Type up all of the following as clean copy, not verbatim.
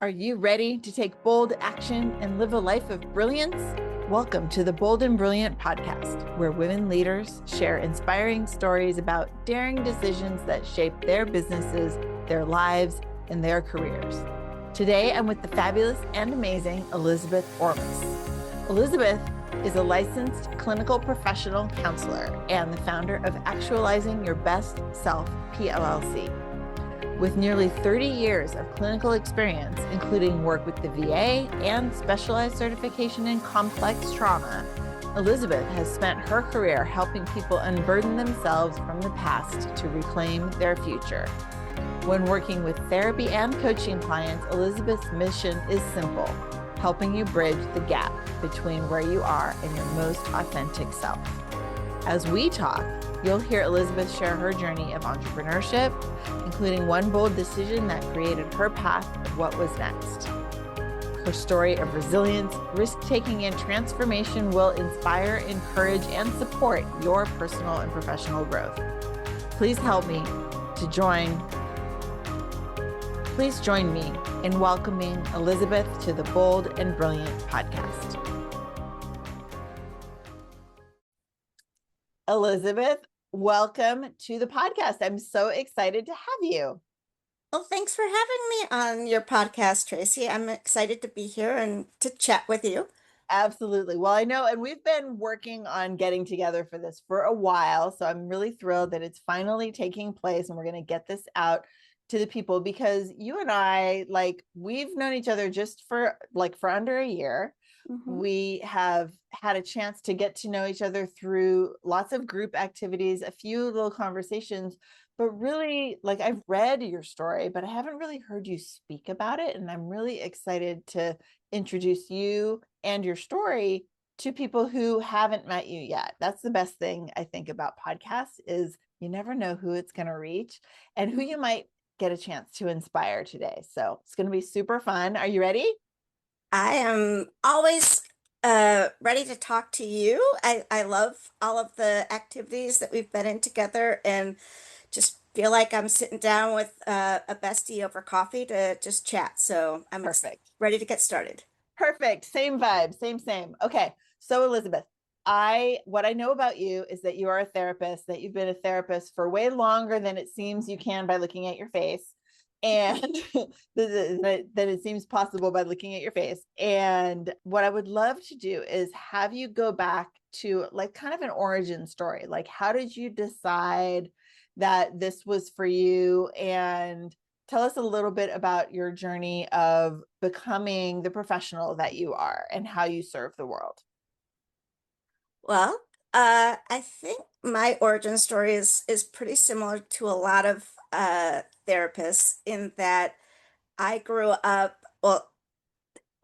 Are you ready to take bold action and live a life of brilliance? Welcome to the Bold and Brilliant podcast, where women leaders share inspiring stories about daring decisions that shape their businesses, their lives, and their careers. Today, I'm with the fabulous and amazing Elizabeth Ormes. Elizabeth is a licensed clinical professional counselor and the founder of Actualizing Your Best Self, PLLC. With nearly 30 years of clinical experience, including work with the VA and specialized certification in complex trauma, Elizabeth has spent her career helping people unburden themselves from the past to reclaim their future. When working with therapy and coaching clients, Elizabeth's mission is simple: helping you bridge the gap between where you are and your most authentic self. As we talk, you'll hear Elizabeth share her journey of entrepreneurship, including one bold decision that created her path of what was next. Her story of resilience, risk-taking, and transformation will inspire, encourage, and support your personal and professional growth. Please join me in welcoming Elizabeth to the Bold and Brilliant podcast. Elizabeth, welcome to the podcast. I'm so excited to have you. Well, thanks for having me on your podcast, Tracie. I'm excited to be here and to chat with you. Absolutely. Well, I know, and we've been working on getting together for this for a while, so I'm really thrilled that it's finally taking place and we're going to get this out to the people, because you and I, we've known each other just for under a year. We have had a chance to get to know each other through lots of group activities, a few little conversations, but really, I've read your story, but I haven't really heard you speak about it. And I'm really excited to introduce you and your story to people who haven't met you yet. That's the best thing I think about podcasts, is you never know who it's going to reach and who you might get a chance to inspire today. So it's going to be super fun. Are you ready? I am always ready to talk to you. I love all of the activities that we've been in together and just feel like I'm sitting down with a bestie over coffee to just chat. So I'm Perfect. ready to get started. Perfect. Same vibe. Same. Okay. So Elizabeth, what I know about you is that you are a therapist, that you've been a therapist for way longer than it seems you can by looking at your face. And that it seems possible by looking at your face. And what I would love to do is have you go back to kind of an origin story. How did you decide that this was for you? And tell us a little bit about your journey of becoming the professional that you are and how you serve the world. Well, I think my origin story is pretty similar to a lot of therapists in that I grew up, well,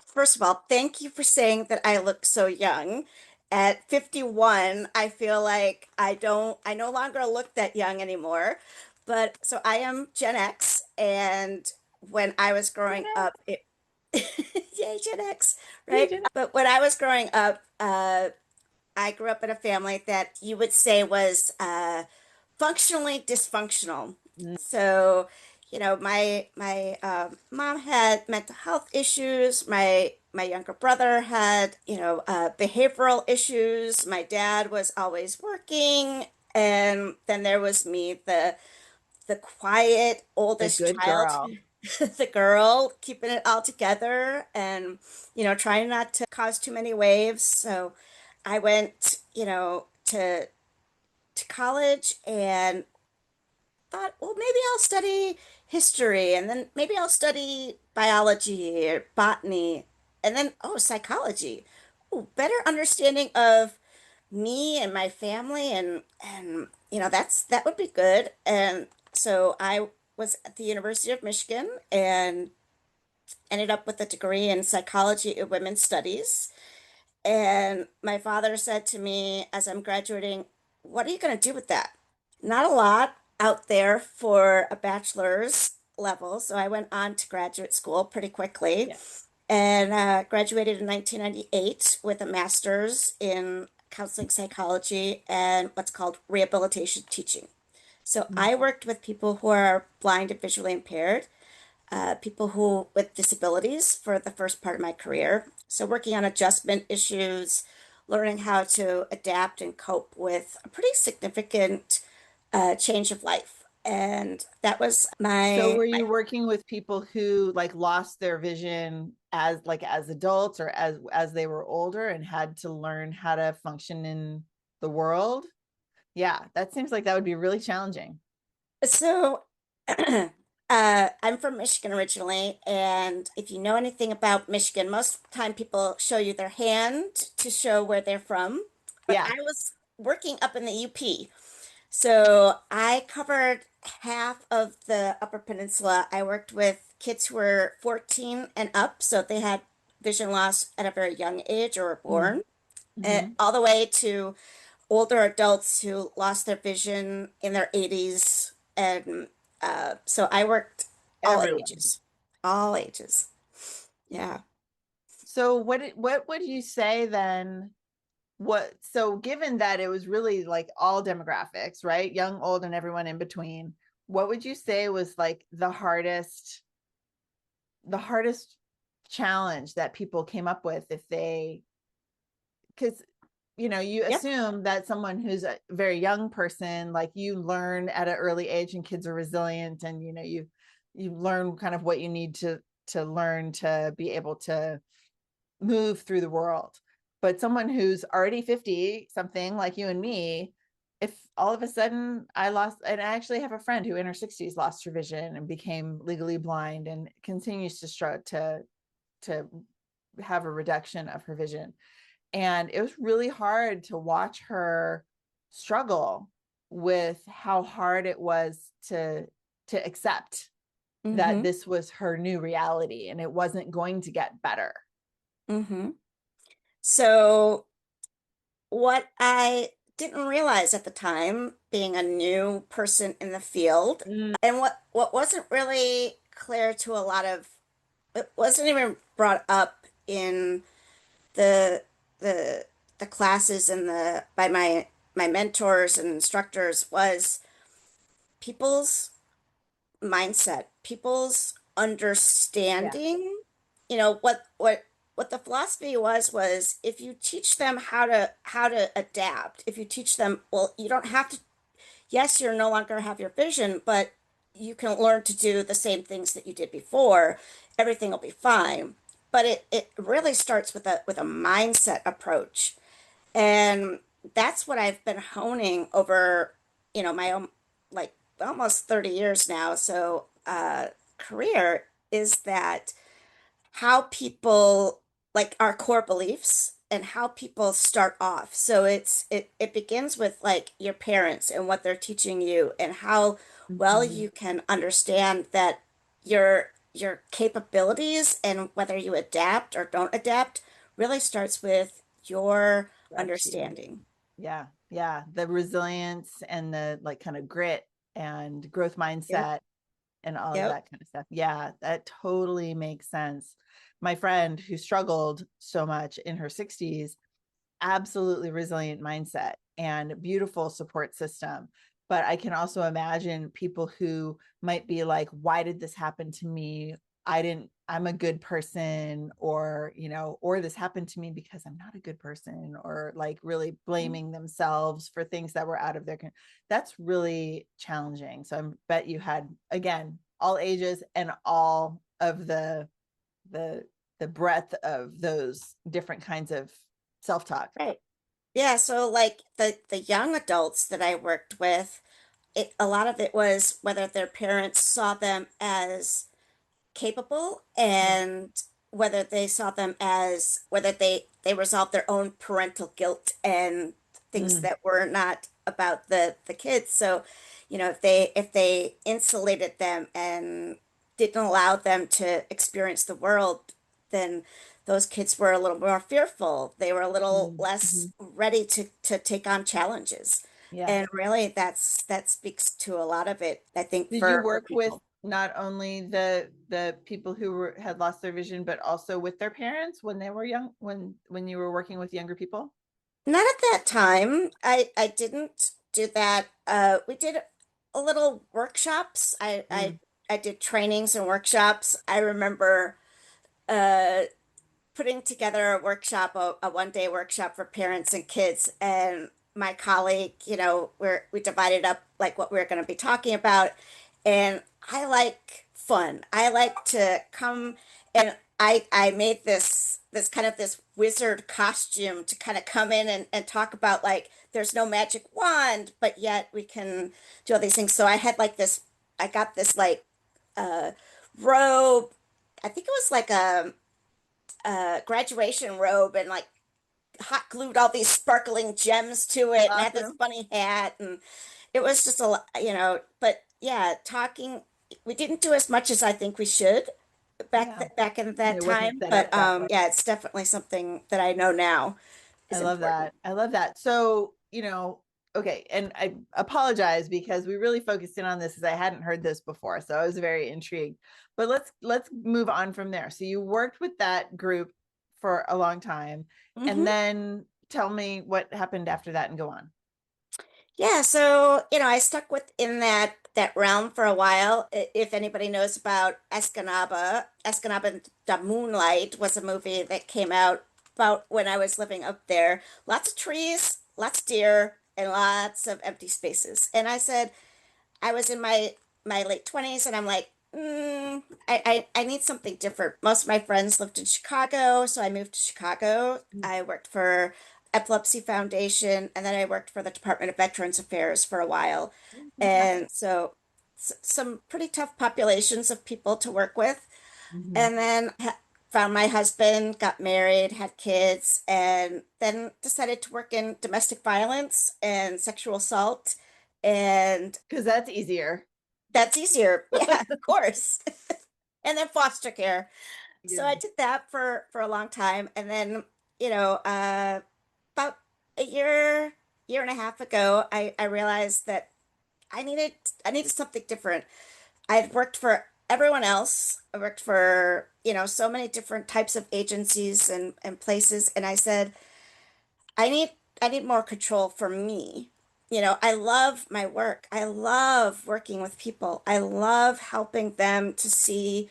first of all, thank you for saying that I look so young. At 51, I feel like I no longer look that young anymore. But so I am Gen X, and when I was growing up, yay, Gen X, right? But when I was growing up, I grew up in a family that you would say was functionally dysfunctional. So, my mom had mental health issues. My younger brother had, behavioral issues. My dad was always working, and then there was me, the quiet The oldest good child, girl. the girl keeping it all together, and trying not to cause too many waves. So I went, to college and thought, well, maybe I'll study history, and then maybe I'll study biology or botany, and then, oh, psychology. Oh, better understanding of me and my family, and that would be good. And so I was at the University of Michigan and ended up with a degree in psychology and women's studies. And my father said to me as I'm graduating, what are you going to do with that? Not a lot out there for a bachelor's level. So I went on to graduate school pretty quickly and graduated in 1998 with a master's in counseling psychology and what's called rehabilitation teaching. So I worked with people who are blind and visually impaired. people who with disabilities for the first part of my career. So working on adjustment issues, learning how to adapt and cope with a pretty significant change of life. And that was So were my you working with people who like lost their vision as adults or as they were older and had to learn how to function in the world? Yeah, that seems like that would be really challenging. so I'm from Michigan originally, and if you know anything about Michigan, most of the time people show you their hand to show where they're from. But Yeah. I was working up in the UP. So I covered half of the Upper Peninsula. I worked with kids who were 14 and up, so they had vision loss at a very young age or were born, Mm-hmm. all the way to older adults who lost their vision in their 80s. And so I worked all Everyone. ages, all ages. Yeah. So what would you say then? So given that it was really like all demographics, right? Young, old, and everyone in between, what would you say was like the hardest challenge that people came up with if they because you Yep. assume that someone who's a very young person, like you learn at an early age and kids are resilient and you learn kind of what you need to learn to be able to move through the world. But someone who's already 50 something like you and me, if all of a sudden I lost, and I actually have a friend who in her 60s lost her vision and became legally blind and continues to struggle to have a reduction of her vision. And it was really hard to watch her struggle with how hard it was to accept that Mm-hmm. this was her new reality and it wasn't going to get better. Mm-hmm. So what I didn't realize at the time, being a new person in the field, Mm, and what wasn't really clear to a lot of, it wasn't even brought up in the the the classes and the by my mentors and instructors, was people's mindset, people's yeah. understanding. What the philosophy was if you teach them how to adapt, if you teach them, well, you don't have to, yes, you're no longer have your vision, but you can learn to do the same things that you did before. Everything will be fine. But it really starts with a mindset approach. And that's what I've been honing over, my own, like, almost 30 years now. So, career is that how people, like, our core beliefs and how people start off. So it begins with like your parents and what they're teaching you and how well Mhm. you can understand that your capabilities and whether you adapt or don't adapt really starts with your Got you. understanding. Yeah. Yeah. The resilience and the like kind of grit and growth Yep. mindset and all of Yep. that kind of stuff. Yeah, that totally makes sense. My friend who struggled so much in her 60s, absolutely resilient mindset and beautiful support system. But I can also imagine people who might be like, why did this happen to me? I'm a good person, or this happened to me because I'm not a good person, or like really blaming themselves for things that were out of their control. That's really challenging. So I bet you had, again, all ages and all of the the breadth of those different kinds of self-talk. Right. Yeah, so like the young adults that I worked with, a lot of it was whether their parents saw them as capable, Mm, and whether they saw them as whether they resolved their own parental guilt and things mm, that were not about the kids. So, if they insulated them and didn't allow them to experience the world, then those kids were a little more fearful. They were a little mm, less mhm. ready to take on challenges. Yeah. And really that speaks to a lot of it, I think, Did you for work with people. not only the people who had lost their vision, but also with their parents when they were young, when you were working with younger people? Not at that time. I didn't do that. We did a little workshops. I Mm. I did trainings and workshops. I remember uh, putting together a workshop, a one-day workshop for parents and kids, and my colleague, we divided up like what we were going to be talking about, and I like fun. I like to come and I made this kind of this wizard costume to kind of come in and talk about like there's no magic wand, but yet we can do all these things. So I had like this, I got this like uh robe. I think it was like a graduation robe and like hot glued all these sparkling gems to it and had this Awesome. funny hat and it was just a lot, but yeah, talking we didn't do as much as I think we should Yeah. back in that It wasn't time, set but up that way. yeah, it's definitely something that I know now I is love important. that. I love that. So, okay. And I apologize because we really focused in on this as I hadn't heard this before. So I was very intrigued. But let's move on from there. So you worked with that group for a long time. And Hmm. then tell me what happened after that and go on. Yeah, so I stuck within that realm for a while. If anybody knows about Escanaba and the Moonlight was a movie that came out about when I was living up there. Lots of trees, lots of deer, and lots of empty spaces. And I said, I was in my late 20s and I'm like, I need something different. Most of my friends lived in Chicago, so I moved to Chicago. I worked for Epilepsy Foundation and then I worked for the Department of Veterans Affairs for a while. And so some pretty tough populations of people to work with. Mhm. And then found my husband, got married, had kids, and then decided to work in domestic violence and sexual assault. And Because that's easier. that's easier. Yeah, of course. And then foster care. So Yeah. I did that for a long time. And then, about a year and a half ago, I realized that I needed I needed something different. I'd worked for everyone else. I worked for, so many different types of agencies and places. And I said, I need more control for me. I love my work. I love working with people. I love helping them to see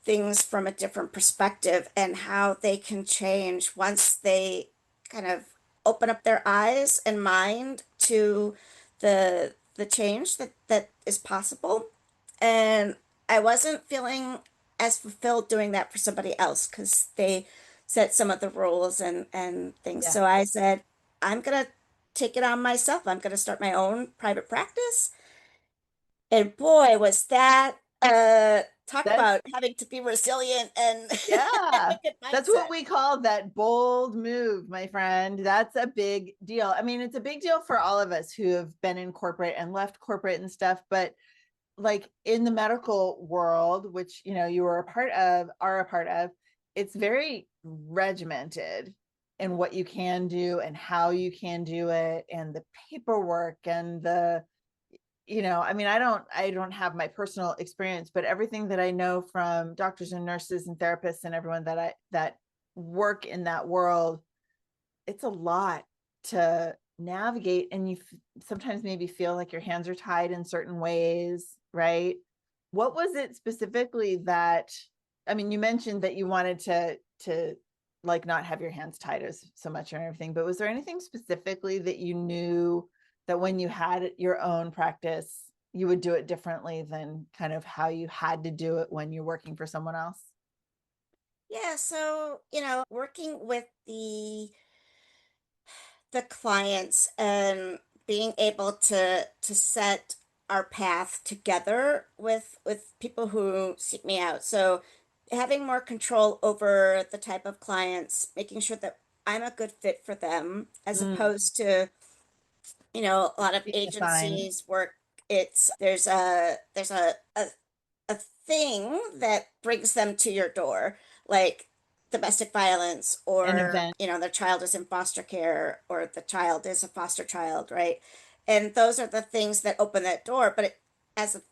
things from a different perspective and how they can change once they kind of open up their eyes and mind to the change that is possible. And I wasn't feeling as fulfilled doing that for somebody else because they set some of the rules and things. Yeah. So I said, I'm gonna take it on myself. I'm gonna start my own private practice. And boy, was that talk That's about having to be resilient and have Yeah, a good that's mindset. what we call that bold move, my friend. That's a big deal. I mean, it's a big deal for all of us who have been in corporate and left corporate and stuff, but like in the medical world, which you were a part of, are a part of, it's very regimented in what you can do and how you can do it and the paperwork and the I mean, I don't have my personal experience, but everything that I know from doctors and nurses and therapists and everyone that work in that world, it's a lot to navigate, and you sometimes maybe feel like your hands are tied in certain ways, right? What was it specifically that, I mean, you mentioned that you wanted to like not have your hands tied as so much or everything, but was there anything specifically that you knew that when you had your own practice you would do it differently than kind of how you had to do it when you're working for someone else? Yeah, so, working with the clients and being able to set our path together with people who seek me out. So having more control over the type of clients, making sure that I'm a good fit for them, as Mm, opposed to a lot of being assigned. agencies work, it's there's a thing that brings them to your door, like domestic violence, An or event. their child is in foster care, or the child is a foster child, right? And those are the things that open that door. But as a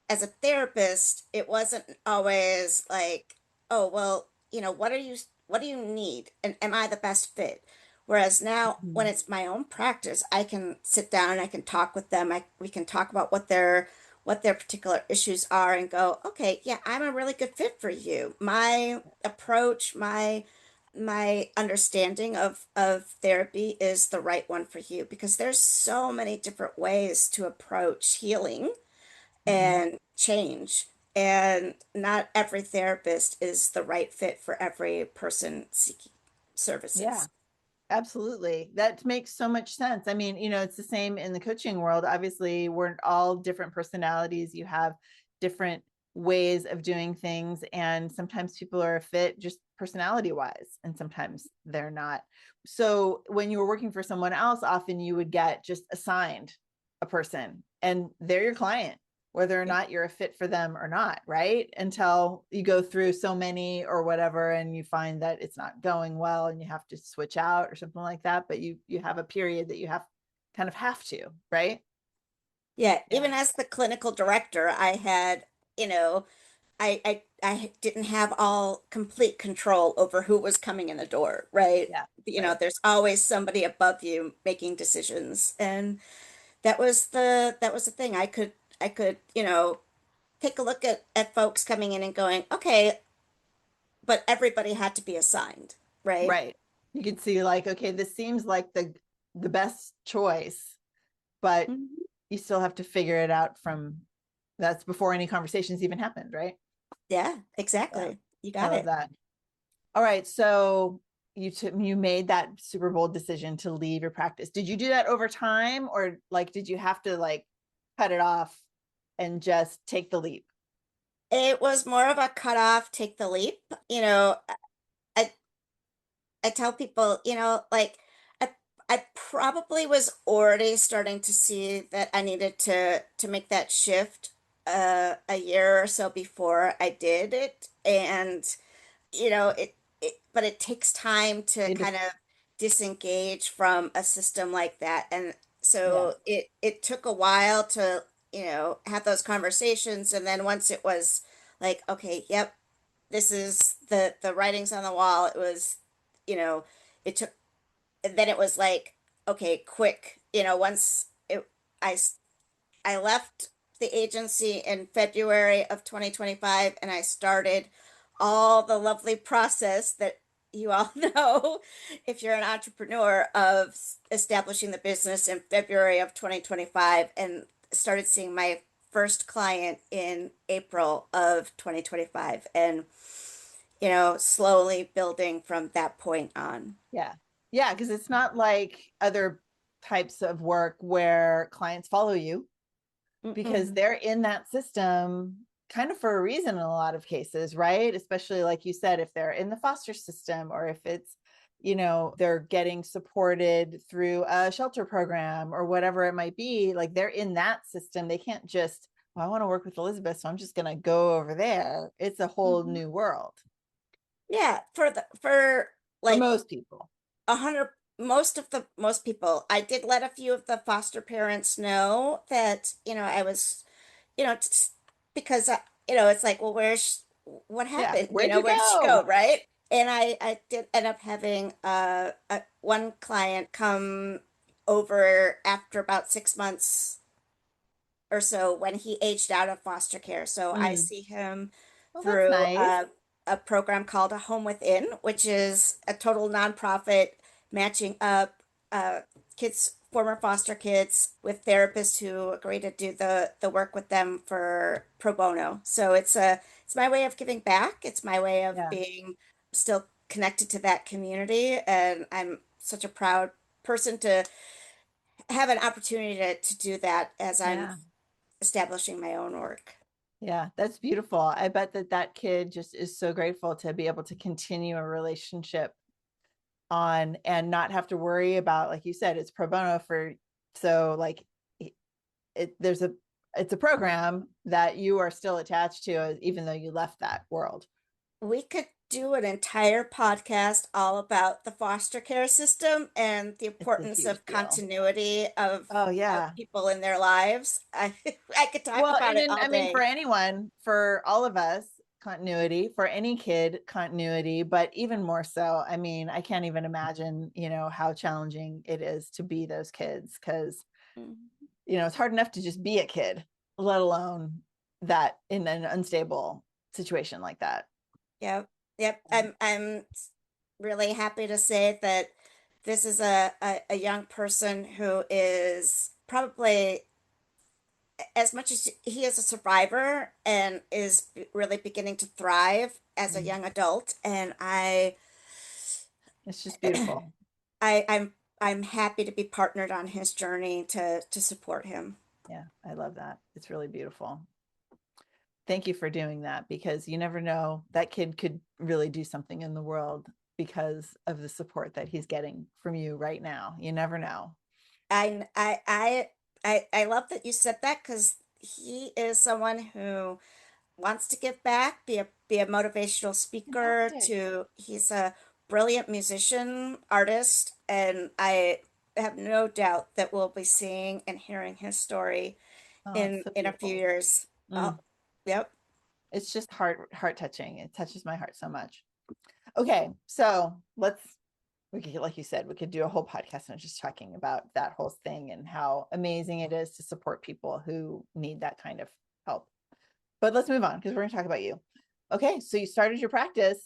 as a therapist, it wasn't always like, oh, well, what do you need? And am I the best fit? Whereas now, when Mhm. it's my own practice, I can sit down and I can talk with them. We can talk about what their particular issues are and go, okay, yeah, I'm a really good fit for you. My approach, my understanding of therapy is the right one for you because there's so many different ways to approach healing Mhm. and change. And not every therapist is the right fit for every person seeking Yeah. services. Absolutely. That makes so much sense. I mean, it's the same in the coaching world. Obviously, we're all different personalities. You have different ways of doing things. And sometimes people are a fit just personality wise, and sometimes they're not. So when you were working for someone else, often you would get just assigned a person and they're your client, whether or not you're a fit for them or not, right? Until you go through so many or whatever, and you find that it's not going well and you have to switch out or something like that. But you have a period that you have to, right? Yeah, Yeah. even as the clinical director, I had, you know, I didn't have all complete control over who was coming in the door, right? Yeah. Right. There's always somebody above you making decisions. And that was the thing. I could, take a look at folks coming in and going, okay, but everybody had to be assigned, right? Right. You could see like, okay, this seems like the best choice, but Mhm. you still have to figure it out from that's before any conversations even happened, right? Yeah, Yeah. exactly. You I got love it. that. All right. So you made that super bold decision to leave your practice. Did you do that over time, or like did you have to like cut it off and just take the leap? It was more of a cutoff, take the leap. I I tell people, I I probably was already starting to see that I needed to make that shift a year or so before I did it. And but it takes time to It kind just of disengage from a system like that. And yeah, so it took a while to, have those conversations. And then once it was like, okay, yep, this is the writings on the wall, it was, you know, it took, and then it was like, okay, quick, once I I left the agency in February of 2025 and I started all the lovely process that you all know if you're an entrepreneur of establishing the business in February of 2025 and started seeing my first client in April of 2025 and slowly building from that point on. yeah, yeah, because it's not like other types of work where clients follow you, because Mm-mm. they're in that system kind of for a reason in a lot of cases, right? Especially like you said, if they're in the foster system, or if it's, they're getting supported through a shelter program or whatever it might be, like they're in that system. They can't just, well, I want to work with Elizabeth, so I'm just going to go over there. It's a whole Mhm. new world Yeah, for for like most people. 100, most people. I did let a few of the foster parents know that I was, just because it's like, well, what Yeah. happened, Where'd you where did she go, go? right? And I did end up having one client come over after about 6 months or so when he aged out of foster care. So I Mm. see him Well, that's through nice. a program called A Home Within, which is a total nonprofit matching up kids, former foster kids, with therapists who agree to do the work with them for pro bono. So it's my way of giving back. It's my way of Yeah. being still connected to that community, and I'm such a proud person to have an opportunity to do that as I'm Yeah. establishing my own work. Yeah, that's beautiful. I bet that kid just is so grateful to be able to continue a relationship on and not have to worry about, like you said, it's pro bono for, so like there's it's a program that you are still attached to, even though you left that world. We could do an entire podcast all about the foster care system and the It's a importance huge of deal. continuity Oh of yeah. people in their lives. I could talk Well, about and it then all I mean, for day. anyone, for all of us, continuity, for any kid, continuity, but even more so. I mean, I can't even imagine, how challenging it is to be those kids, because, Mhm. it's hard enough to just be a kid. let alone that in an unstable situation like that. Yep. Yep. I'm really happy to say that this is a young person who is probably as much as he is a survivor and is really beginning to thrive as a Mm. young adult. And It's just beautiful. I I'm happy to be partnered on his journey to support him. Yeah, I love that. It's really beautiful. Thank you for doing that, because you never know, that kid could really do something in the world because of the support that he's getting from you right now. You never know. I I I I love that you said that because he is someone who wants to give back, be a motivational speaker Fantastic. to he's a brilliant musician, artist, and I have no doubt that we'll be seeing and hearing his story Oh, it's in so a few beautiful. years. Oh, Mm. yep. It's just heart touching. It touches my heart so much. Okay, so we could, like you said, we could do a whole podcast on just talking about that whole thing and how amazing it is to support people who need that kind of help. But let's move on, because we're going to talk about you. Okay, so you started your practice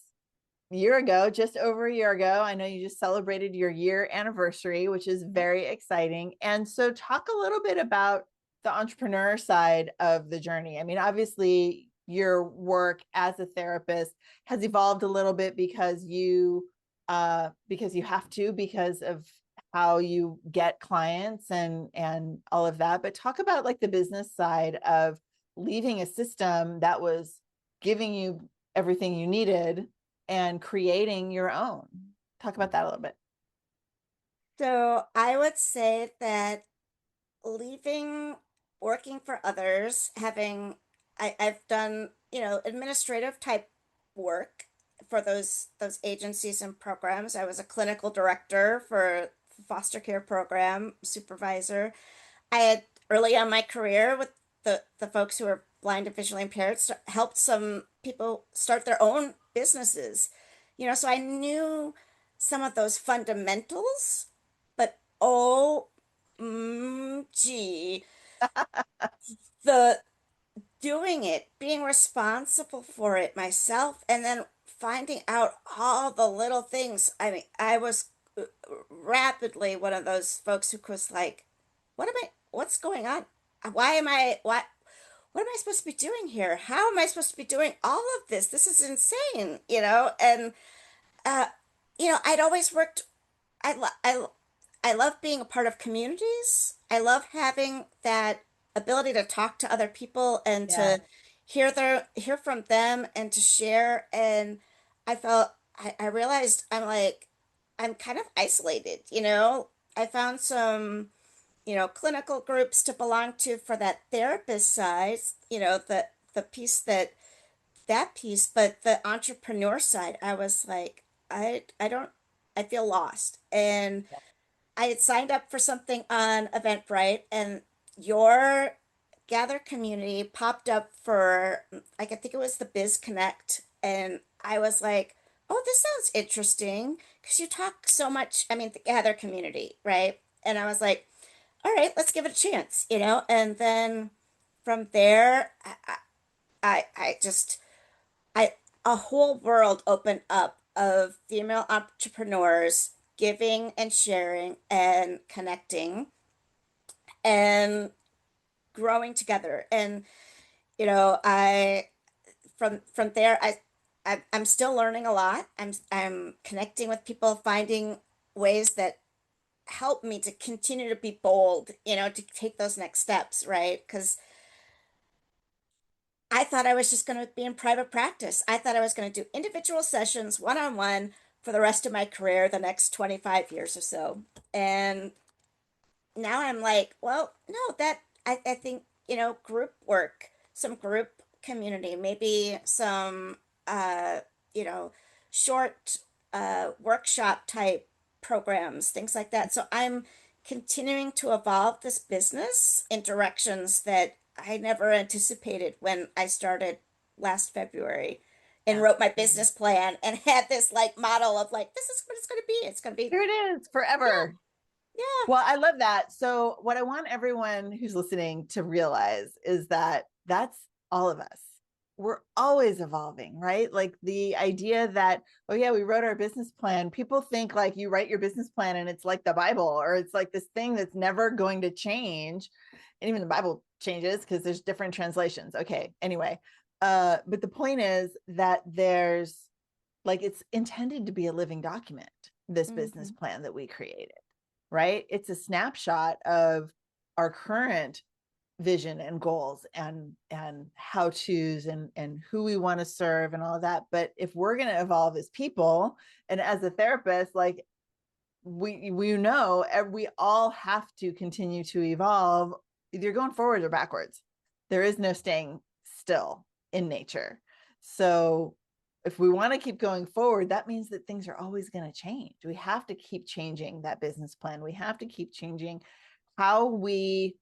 a year ago, just over a year ago. I know you just celebrated your year anniversary, which is very exciting. And so, talk a little bit about the entrepreneur side of the journey. I mean, obviously, your work as a therapist has evolved a little bit because you have to, because of how you get clients and all of that. But talk about like the business side of leaving a system that was giving you everything you needed and creating your own. Talk about that a little bit. So I would say that leaving working for others, I've done, administrative type work for those agencies and programs. I was a clinical director for foster care program, supervisor. I had early on my career with the folks who are blind and visually impaired, helped some people start their own businesses. So I knew some of those fundamentals, but gee, the doing it, being responsible for it myself, and then finding out all the little things. I mean, I was rapidly one of those folks who was like, what's going on? What am I supposed to be doing here? How am I supposed to be doing all of this? This is insane, And, uh, I'd always worked, I, lo- I love being a part of communities. I love having that ability to talk to other people and Yeah. to hear from them and to share. And I realized I'm kind of isolated, I found some, clinical groups to belong to for that therapist side, the piece that piece, but the entrepreneur side, I was like, I don't, I feel lost. And I had signed up for something on Eventbrite, and your Gather community popped up for, like, I think it was the Biz Connect. And I was like, oh, this sounds interesting because you talk so much. I mean, the Gather community, right? And I was like, all right, let's give it a chance, And then from there, I just, I, a whole world opened up of female entrepreneurs giving and sharing and connecting and growing together. And, I, from there, I'm still learning a lot. I'm connecting with people, finding ways that help me to continue to be bold, to take those next steps, right? Because I thought I was just going to be in private practice. I thought I was going to do individual sessions, one-on-one, for the rest of my career, the next 25 years or so. And now I'm like, well, no, I think, group work, some group community, maybe some, uh, you know, short workshop type programs, things like that. So I'm continuing to evolve this business in directions that I never anticipated when I started last February and Yeah. wrote my business plan and had this like model of like, this is what it's going to be. It's going to be, Here it is yeah, forever. Yeah. Well, I love that. So, what I want everyone who's listening to realize is that that's all of us. We're always evolving, right? Like the idea that, oh, yeah, we wrote our business plan. People think like you write your business plan and it's like the Bible, or it's like this thing that's never going to change. And even the Bible changes because there's different translations. Okay. Anyway, but the point is that there's like it's intended to be a living document, this business Hmm. plan that we created, right? It's a snapshot of our current vision and goals and how to's and who we want to serve and all of that. But if we're going to evolve as people and as a therapist, like we know we all have to continue to evolve, either going forward or backwards. There is no staying still in nature. So if we want to keep going forward, that means that things are always going to change. We have to keep changing that business plan. We have to keep changing how we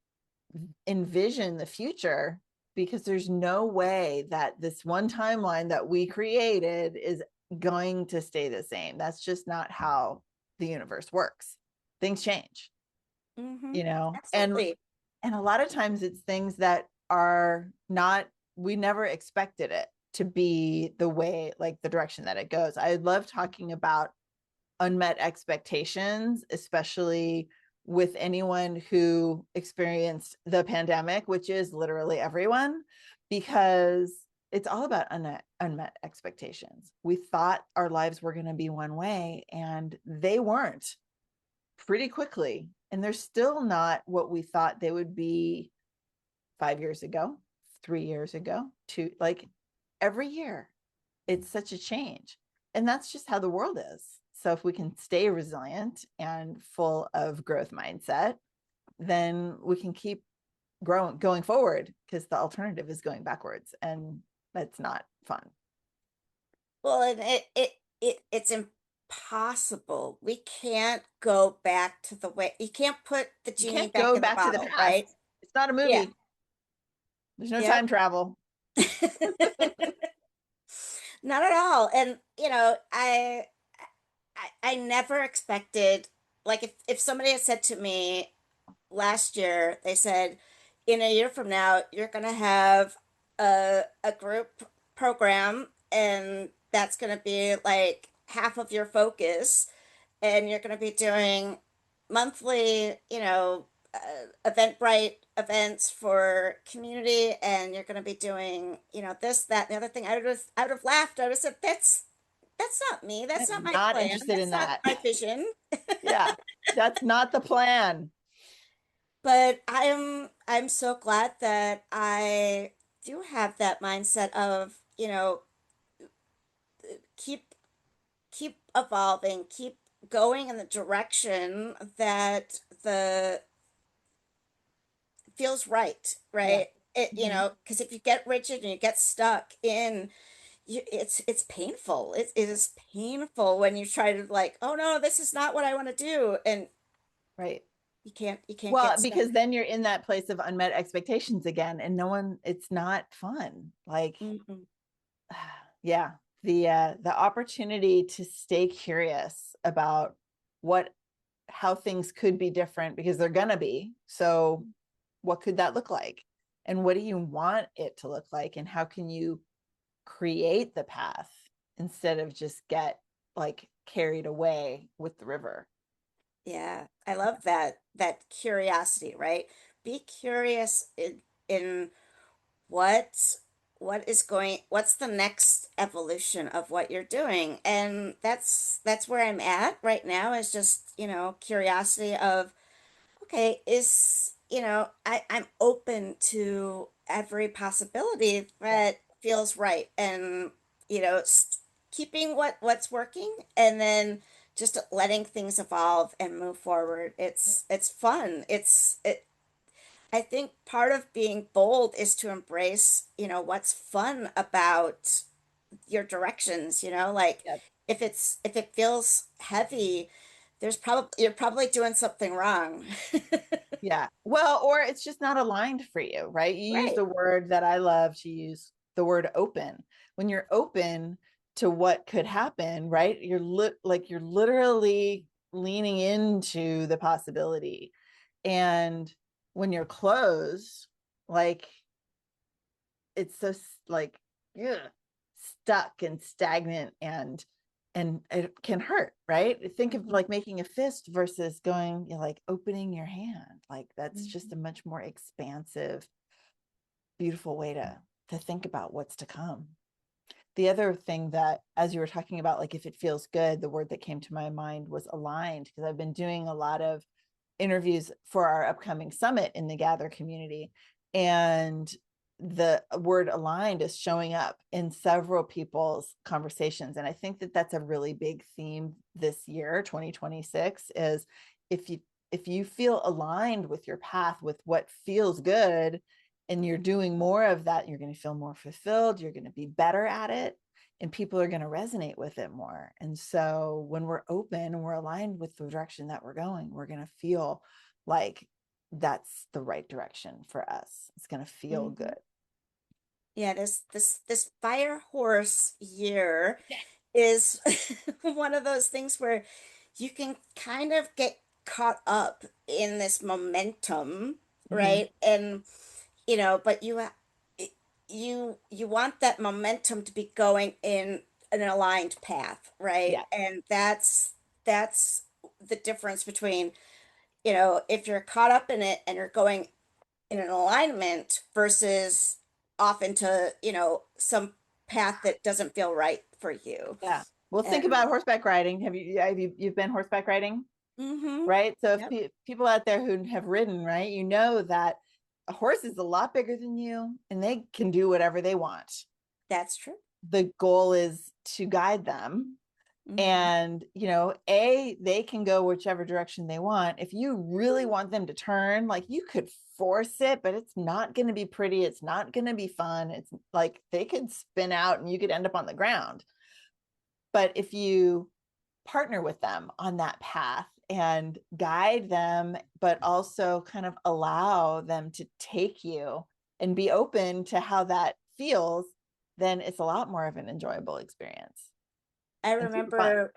envision the future, because there's no way that this one timeline that we created is going to stay the same. That's just not how the universe works. Things change, Hmm. you know, Absolutely. and a lot of times it's things that are not, we never expected it to be the way, like the direction that it goes. I love talking about unmet expectations, especially with anyone who experienced the pandemic, which is literally everyone, because it's all about unmet expectations. We thought our lives were going to be one way, and they weren't pretty quickly. And they're still not what we thought they would be 5 years ago, 3 years ago, two, like every year. It's such a change. And that's just how the world is. So if we can stay resilient and full of growth mindset, then we can keep growing, going forward, because the alternative is going backwards. And that's not fun. Well, and it's impossible. We can't go back to the way, you can't put the You genie can't back go in the back to the bottle, past. right? It's not a Yeah. movie. There's no Yep. time travel. Not at all. And I never expected, like, if somebody had said to me last year, they said, in a year from now, you're gonna have a group program, and that's gonna be like half of your focus, and you're gonna be doing monthly, Eventbrite events for community, and you're gonna be doing, this, that, and the other thing. I would have laughed. I would have said, that's not me. That's not I'm my not plan. interested in That's not that. my vision. Yeah, that's not the plan. But I'm so glad that I do have that mindset of, keep keep evolving, keep going in the direction that the feels right, Yeah. right? Mhm. Because if you get rigid and you get stuck in, it's painful. It is painful when you try to, like, oh no, this is not what I want to do, and Right. you can't Well, get stuck. because then you're in that place of unmet expectations again, and no one, it's not fun. Like, Mhm. yeah, the opportunity to stay curious about what how things could be different, because they're gonna be. So what could that look like? And what do you want it to look like? And how can you create the path instead of just get like carried away with the river? Yeah, I love that curiosity, right? Be curious in what what's the next evolution of what you're doing. And that's where I'm at right now, is just, curiosity of, okay, I'm open to every possibility Yeah. that feels right, and keeping what's working, and then just letting things evolve and move forward. It's fun. I think part of being bold is to embrace, what's fun about your directions, like, Yeah. if it feels heavy, you're probably doing something wrong. Yeah. Well, or it's just not aligned for you, right? You used Right. a word that I love to use, the word open. When you're open to what could happen, right? You're literally leaning into the possibility. And when you're closed, like it's so like ugh, stuck and stagnant, and it can hurt, right? Think of Mhm. like making a fist versus going, you know, like opening your hand. Like that's just Mhm. a much more expansive, beautiful way to think about what's to come. The other thing that, as you were talking about, like if it feels good, the word that came to my mind was aligned, because I've been doing a lot of interviews for our upcoming summit in the Gather community. And the word aligned is showing up in several people's conversations. And I think that that's a really big theme this year, 2026, is if you if you feel aligned with your path, with what feels good, and you're doing more of that, you're going to feel more fulfilled, you're going to be better at it, and people are going to resonate with it more. And so when we're open and we're aligned with the direction that we're going, we're going to feel like that's the right direction for us. It's going to feel Mhm. good. Yeah, this fire horse year is one of those things where you can kind of get caught up in this momentum, Mm-hmm. right? And but you want that momentum to be going in an aligned path, right? Yeah. And that's the difference between, if you're caught up in it and you're going in an alignment versus off into, some path that doesn't feel right for you. Yeah. Well, think And about horseback riding. You've been horseback riding, hmm right? So if yep, people out there who have ridden, right, you know that a horse is a lot bigger than you and they can do whatever they want. that's true. The goal is to guide them, Hmm. and they can go whichever direction they want. If you really want them to turn, like you could force it, but it's not going to be pretty, it's not going to be fun. It's like they could spin out and you could end up on the ground. But if you partner with them on that path and guide them, but also kind of allow them to take you and be open to how that feels, then it's a lot more of an enjoyable experience I and super fun. remember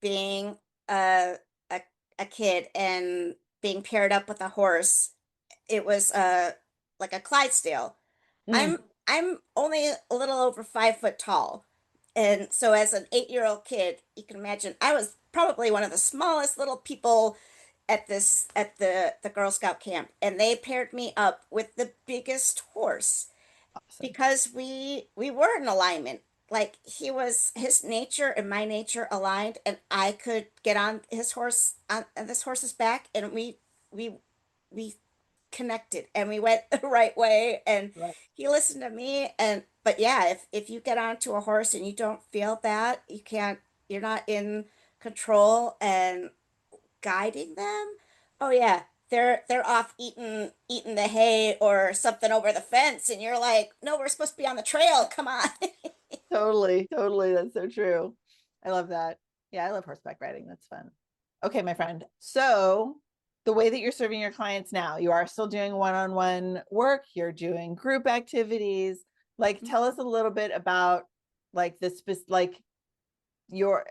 being a, a a kid and being paired up with a horse. It was like a Clydesdale. Mm, I'm only a little over 5 foot tall. And so as an 8-year-old kid, you can imagine I was probably one of the smallest little people at the Girl Scout camp. And they paired me up with the biggest horse awesome. because we were in alignment. Like his nature and my nature aligned, and I could get on his horse on this horse's back, and we we connected and we went the right way, and Right. he listened to me. And but yeah, if you get onto a horse and you don't feel that, you're not in control and guiding them. Oh yeah, they're off eating the hay or something over the fence, and you're like, no, we're supposed to be on the trail. Come on. Totally, totally. That's so true. I love that. Yeah, I love horseback riding. That's fun. Okay, my friend. So, the way that you're serving your clients now, you are still doing one-on-one work, you're doing group activities. Like, tell us a little bit about like like your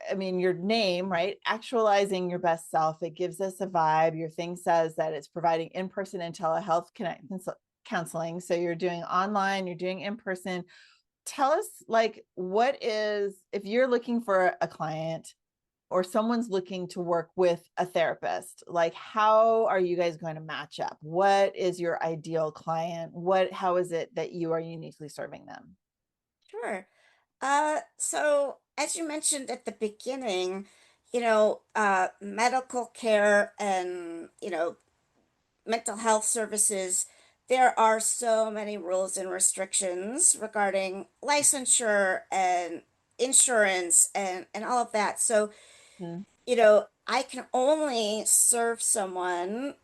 name, right? Actualizing your best self. It gives us a vibe. Your thing says that it's providing in-person and telehealth counseling. So you're doing online, you're doing in person. Tell us, like, what is, if you're looking for a client or someone's looking to work with a therapist, like how are you guys going to match up? What is your ideal client? How is it that you are uniquely serving them? Sure. So as you mentioned at the beginning, medical care and, mental health services, there are so many rules and restrictions regarding licensure and insurance and all of that. So, Hmm. I can only serve someone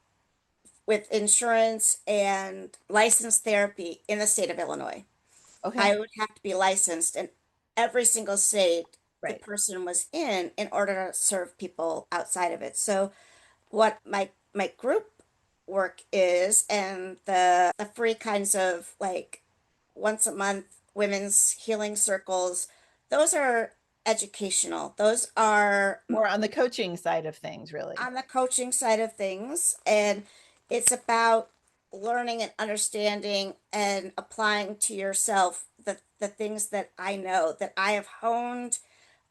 with insurance and licensed therapy in the state of Illinois. Okay. I would have to be licensed in every single state the Right. person was in order to serve people outside of it. So what my group work is, and the free kinds of like once a month women's healing circles, those are educational. Those are More on the coaching side of things, really. on the coaching side of things, and it's about learning and understanding and applying to yourself the things that I know that I have honed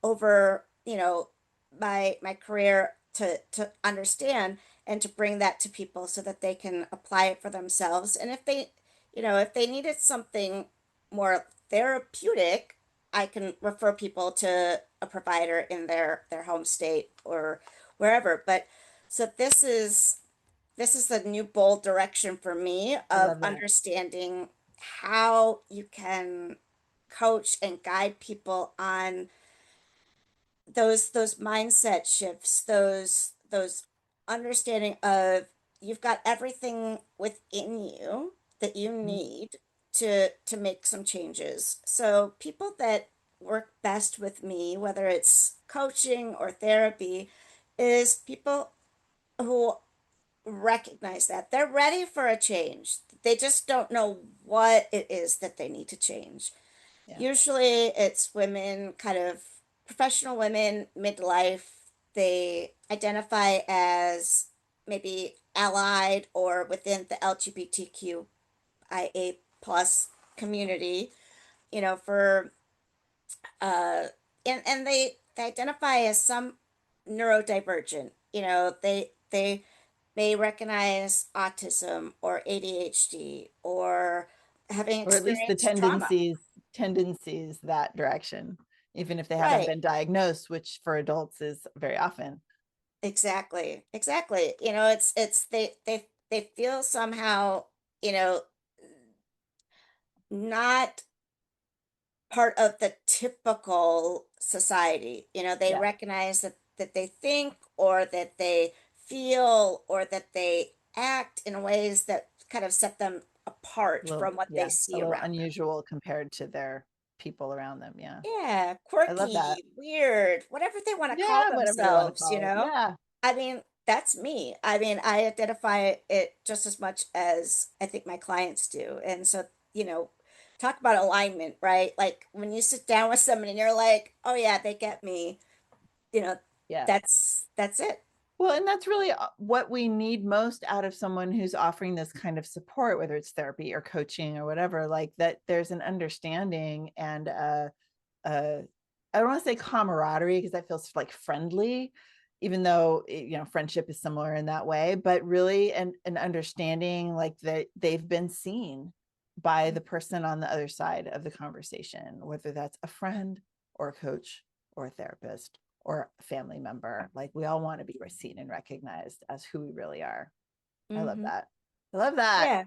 over, my career to understand and to bring that to people so that they can apply it for themselves. And if they needed something more therapeutic, I can refer people to a provider in their home state or wherever. But so this is the new bold direction for me I of love that. understanding how you can coach and guide people on those mindset shifts, those understanding of you've got everything within you that you Mhm. need to make some changes. So people that work best with me, whether it's coaching or therapy, is people who recognize that they're ready for a change. They just don't know what it is that they need to change. Yeah. Usually it's women, kind of professional women, midlife. They identify as maybe allied or within the LGBTQIA plus community, for uh and they identify as some neurodivergent. They may recognize autism or ADHD or having Or at least the experienced trauma. tendencies that direction, even if they haven't Right. been diagnosed, which for adults is very often. Exactly. Exactly. It's they feel somehow, you know, not part of the typical society. They Yeah. recognize that they think or that they feel or that they act in ways that kind of set them apart from what they A see little around them. unusual compared to their people around them. Yeah. Yeah, I love that. quirky, weird, whatever they want to call Yeah, whatever they want to themselves, call it. Yeah. I mean, that's me. I mean, I identify it just as much as I think my clients do. And so, you know, talk about alignment, right? Like when you sit down with somebody and you're like, oh yeah, they get me, you know, Yeah. that's it. Well, and that's really what we need most out of someone who's offering this kind of support, whether it's therapy or coaching or whatever, like that there's an understanding and uh I don't want to say camaraderie because that feels like friendly, even though friendship is similar in that way, but really an understanding like that they've been seen by the person on the other side of the conversation, whether that's a friend or a coach or a therapist or a family member. Like we all want to be seen and recognized as who we really are. I love Hmm. that. I love that.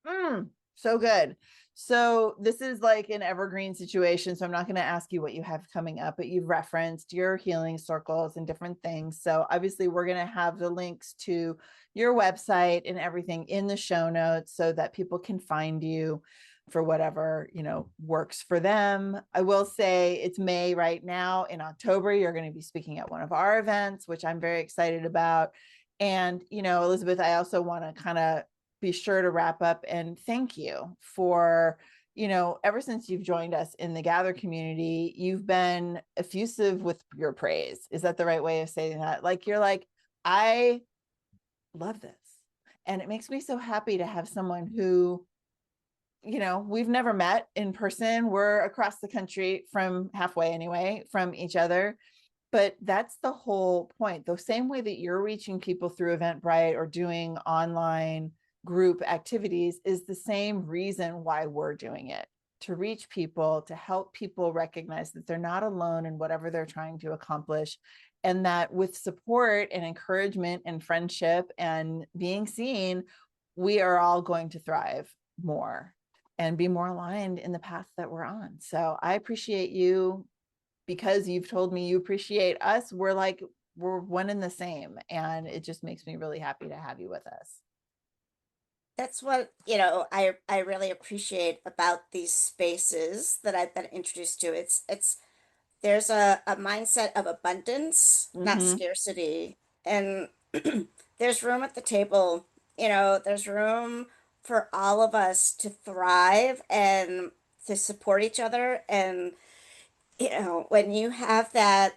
Yeah. So good. So this is like an evergreen situation. So I'm not going to ask you what you have coming up, but you've referenced your healing circles and different things. So obviously we're going to have the links to your website and everything in the show notes so that people can find you for whatever, works for them. I will say it's May right now. In October, you're going to be speaking at one of our events, which I'm very excited about. And, Elizabeth, I also want to kind of be sure to wrap up and thank you for, ever since you've joined us in the Gather community, you've been effusive with your praise. Is that the right way of saying that? Like, you're like, I love this. And it makes me so happy to have someone who, we've never met in person. We're across the country from halfway anyway, from each other. But that's the whole point. The same way that you're reaching people through Eventbrite or doing online group activities is the same reason why we're doing it, to reach people, to help people recognize that they're not alone in whatever they're trying to accomplish. And that with support and encouragement and friendship and being seen, we are all going to thrive more and be more aligned in the path that we're on. So I appreciate you because you've told me you appreciate us. We're one and the same. And it just makes me really happy to have you with us. That's what, I really appreciate about these spaces that I've been introduced to. It's there's a mindset of abundance, not Mm-hmm. scarcity. And there's room at the table, there's room for all of us to thrive and to support each other. And when you have that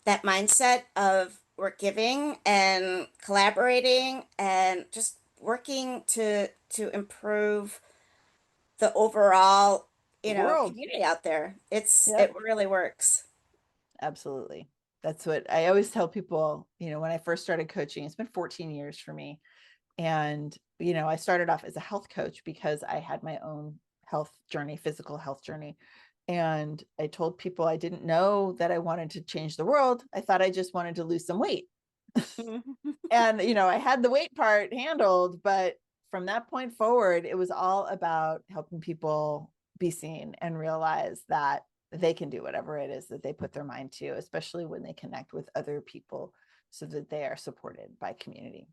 mindset of we're giving and collaborating and just working to improve the overall, The world. community out there. It Yep. really works. Absolutely. That's what I always tell people, when I first started coaching, it's been 14 years for me. And, I started off as a health coach because I had my own health journey, physical health journey. And I told people I didn't know that I wanted to change the world. I thought I just wanted to lose some weight. And, I had the weight part handled, but from that point forward, it was all about helping people be seen and realize that they can do whatever it is that they put their mind to, especially when they connect with other people so that they are supported by community.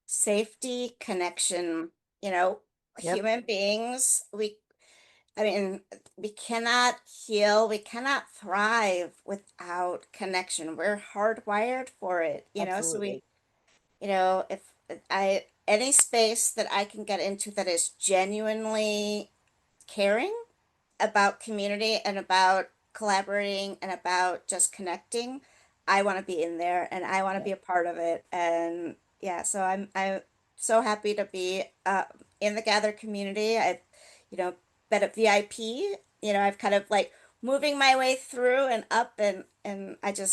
Safety, connection, Yep, human beings, I mean, we cannot heal, we cannot thrive without connection. We're hardwired for it, so absolutely. if any space that I can get into that is genuinely caring about community and about collaborating and about just connecting, I want to be in there and I want to Yep. be a part of it. And yeah, so I'm so happy to be in the Gather community. I've, you know, been a VIP. I've kind of like moving my way through and up, and I've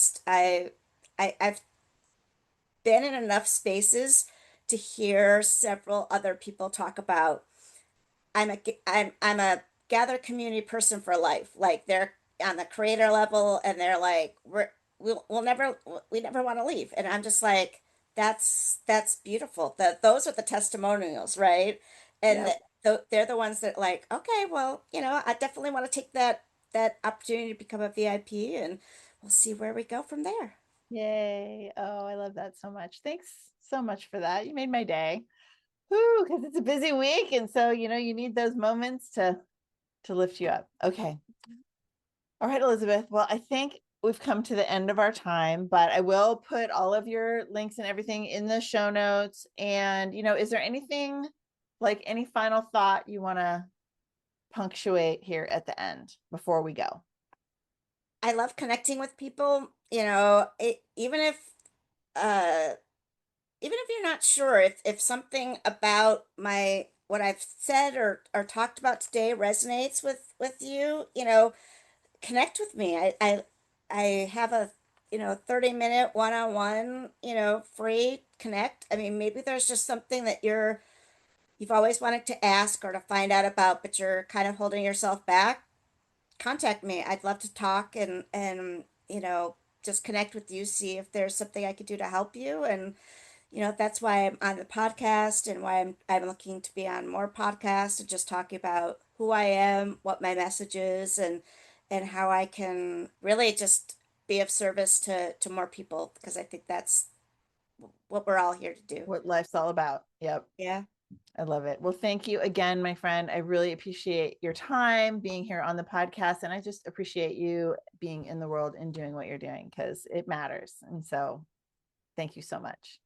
been in enough spaces to hear several other people talk about I'm a Gather community person for life. Like they're on the creator level and they're like we never want to leave. And I'm just like that's beautiful. Those are the testimonials, right? And Yep. they're the ones that like, okay, well, I definitely want to take that opportunity to become a VIP, and we'll see where we go from there. Yay. Oh, I love that so much. Thanks so much for that. You made my day. Whoo, because it's a busy week. And so, you need those moments to lift you up. Okay. All right, Elizabeth. Well, I think we've come to the end of our time, but I will put all of your links and everything in the show notes. And, is there anything like any final thought you want to punctuate here at the end before we go? I love connecting with people, uh even if you're not sure if something about my what I've said or talked about today resonates with you, connect with me. I have a 30-minute one-on-one, free connect. I mean, maybe there's just something that you've always wanted to ask or to find out about, but you're kind of holding yourself back. Contact me. I'd love to talk and just connect with you, see if there's something I could do to help you. And that's why I'm on the podcast and why I'm looking to be on more podcasts and just talking about who I am, what my message is, and how I can really just be of service to more people, because I think that's what we're all here to do. What life's all about. Yep. Yeah. I love it. Well, thank you again, my friend. I really appreciate your time being here on the podcast. And I just appreciate you being in the world and doing what you're doing because it matters. And so thank you so much.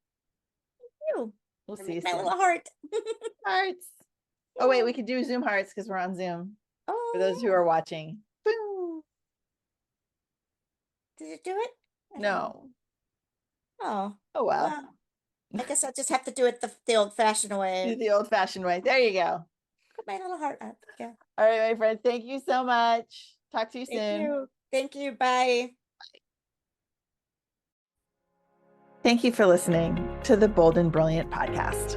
You. We'll I see you made my soon. little heart. Hearts. Oh, wait, we could do Zoom hearts because we're on Zoom for those who Oh, are watching. Boom. yeah. Did you do it? I don't know. No. Oh, Oh, well. well, I guess I'll just have to do it the old-fashioned Do way. the old fashioned way. There you go. Put my little heart up. Yeah. All right, my friend. Thank you so much. Talk to you Thank soon. you. Thank you. Bye. Thank you for listening to the Bold and Brilliant podcast.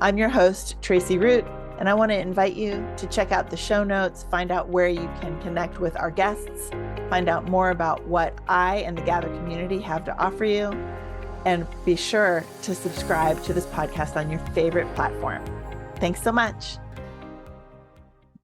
I'm your host, Tracie Root, and I want to invite you to check out the show notes, find out where you can connect with our guests, find out more about what I and the Gather community have to offer you, and be sure to subscribe to this podcast on your favorite platform. Thanks so much.